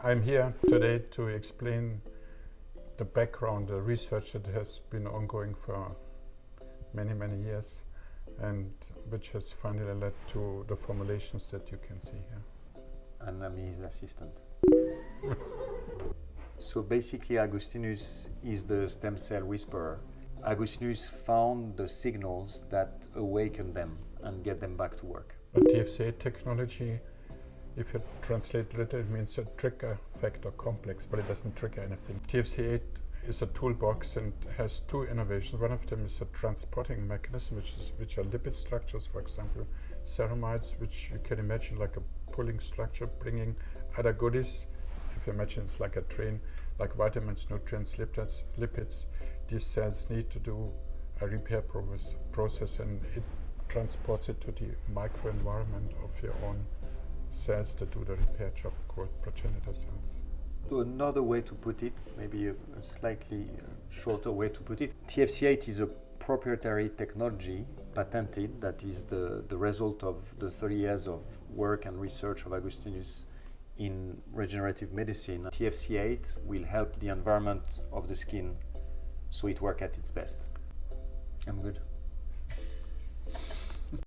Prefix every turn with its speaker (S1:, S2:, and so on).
S1: I'm here today to explain the background, the research that has been ongoing for many, many years and which has finally led to the formulations that you can see here.
S2: And I'm his assistant. So basically Augustinus is the stem cell whisperer. Augustinus found the signals that awaken them and get them back to work.
S1: The TFCA technology, if you translate it, it means a trigger factor complex, but it doesn't trigger anything. TFCA is a toolbox and has two innovations. One of them is a transporting mechanism, which are lipid structures, for example, ceramides, which you can imagine like a pulling structure, bringing other goodies. If you imagine it's like a train, like vitamins, nutrients, lipids, these cells need to do a repair process, and it transports it to the microenvironment of your own cells that do the repair job, called progenitor cells.
S2: So another way to put it, maybe a slightly shorter way to put it, TFC8 is a proprietary technology patented that is the result of the 30 years of work and research of Augustinus in regenerative medicine. TFC8 will help the environment of the skin so it works at its best. I'm good.